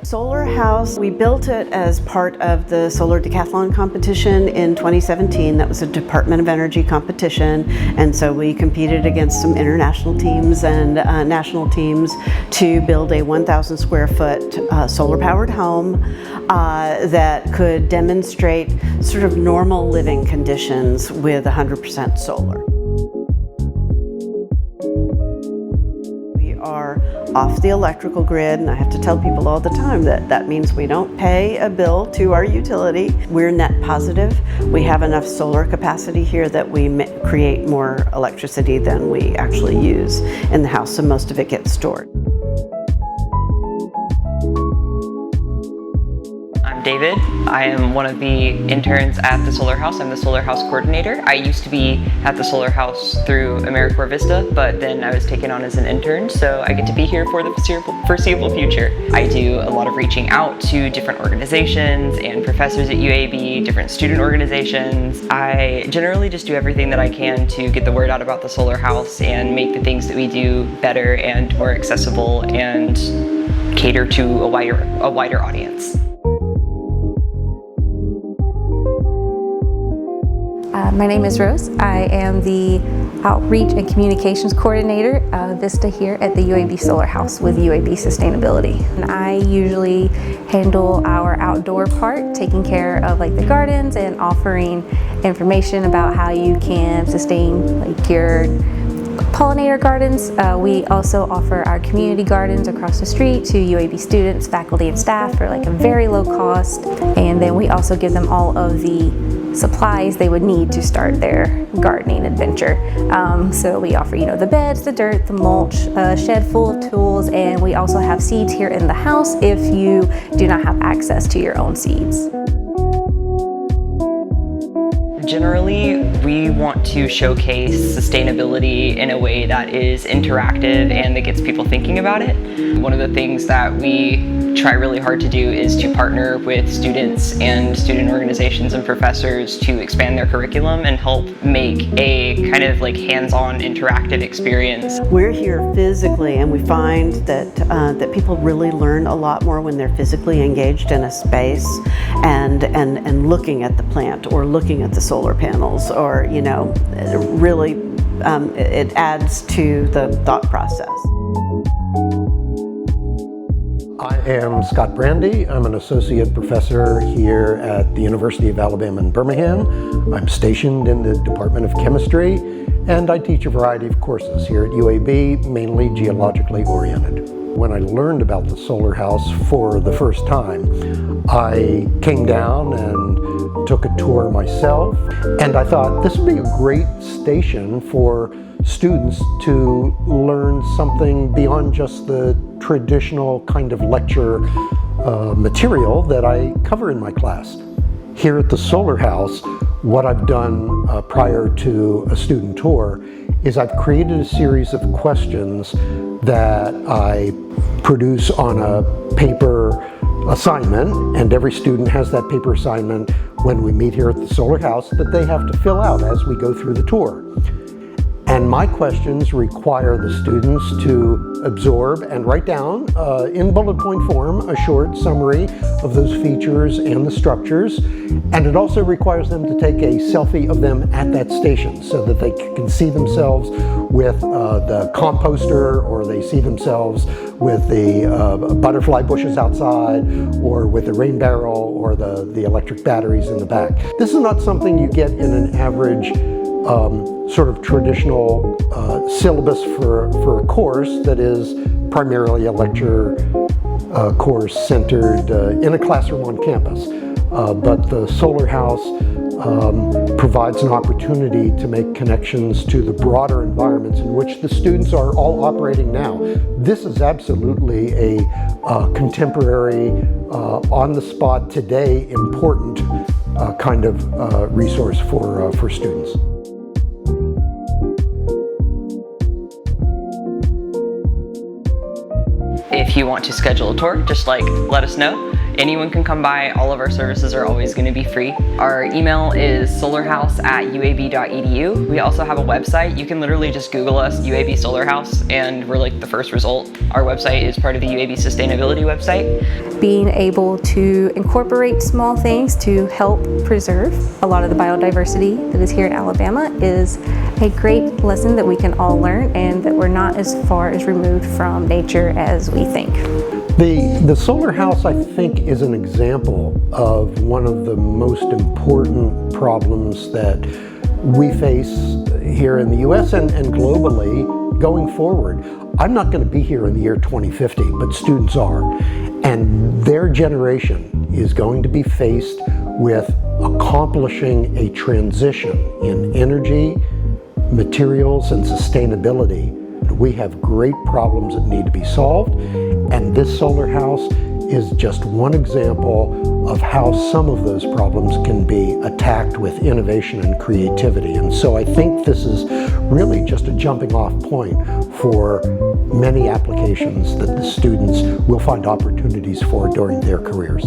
Solar House, we built it as part of the Solar Decathlon competition in 2017. That was a Department of Energy competition, and so we competed against some international teams and national teams to build a 1,000 square foot solar-powered home that could demonstrate sort of normal living conditions with 100% solar. Are off the electrical grid, and I have to tell people all the time that that means we don't pay a bill to our utility. We're net positive. We have enough solar capacity here that we create more electricity than we actually use in the house, so most of it gets stored. I'm David. I am one of the interns at the Solar House. I'm the Solar House coordinator. I used to be at the Solar House through AmeriCorps Vista, but then I was taken on as an intern, so I get to be here for the foreseeable future. I do a lot of reaching out to different organizations and professors at UAB, different student organizations. I generally just do everything that I can to get the word out about the Solar House and make the things that we do better and more accessible and cater to a wider audience. My name is Rose. I am the Outreach and Communications Coordinator Vista here at the UAB Solar House with UAB Sustainability. And I usually handle our outdoor part, taking care of like the gardens and offering information about how you can sustain like your pollinator gardens. We also offer our community gardens across the street to UAB students, faculty, and staff for like a very low cost. And then we also give them all of the supplies they would need to start their gardening adventure. So we offer, the beds, the dirt, the mulch, a shed full of tools, and we also have seeds here in the house if you do not have access to your own seeds. Generally, we want to showcase sustainability in a way that is interactive and that gets people thinking about it. One of the things that we try really hard to do is to partner with students and student organizations and professors to expand their curriculum and help make a kind of like hands-on interactive experience. We're here physically, and we find that people really learn a lot more when they're physically engaged in a space and looking at the plant or looking at the solar panels, or really it adds to the thought process. I am Scott Brandy. I'm an associate professor here at the University of Alabama in Birmingham. I'm stationed in the Department of Chemistry, and I teach a variety of courses here at UAB, mainly geologically oriented. When I learned about the Solar House for the first time, I came down and took a tour myself, and I thought this would be a great station for students to learn something beyond just the traditional kind of lecture material that I cover in my class. Here at the Solar House, what I've done prior to a student tour is I've created a series of questions that I produce on a paper assignment, and every student has that paper assignment when we meet here at the Solar House that they have to fill out as we go through the tour. And my questions require the students to absorb and write down in bullet point form a short summary of those features and the structures. And it also requires them to take a selfie of them at that station so that they can see themselves with the composter, or they see themselves with the butterfly bushes outside, or with the rain barrel, or the electric batteries in the back. This is not something you get in an average sort of traditional syllabus for a course that is primarily a lecture course centered in a classroom on campus. But the Solar House provides an opportunity to make connections to the broader environments in which the students are all operating now. This is absolutely a contemporary, on-the-spot, today important kind of resource for students. If you want to schedule a tour, just let us know. anyone can come by. All of our services are always going to be free. Our email is solarhouse@uab.edu. We also have a website. You can literally just Google us, UAB Solar House, and we're like the first result. Our website is part of the UAB Sustainability website. Being able to incorporate small things to help preserve a lot of the biodiversity that is here in Alabama is a great lesson that we can all learn, and that we're not as far as removed from nature as we think. The Solar House, I think, is an example of one of the most important problems that we face here in the US and globally going forward. I'm not going to be here in the year 2050, but students are. And their generation is going to be faced with accomplishing a transition in energy, materials, and sustainability. We have great problems that need to be solved, and this solar house is just one example of how some of those problems can be attacked with innovation and creativity. And so I think this is really just a jumping off point for many applications that the students will find opportunities for during their careers.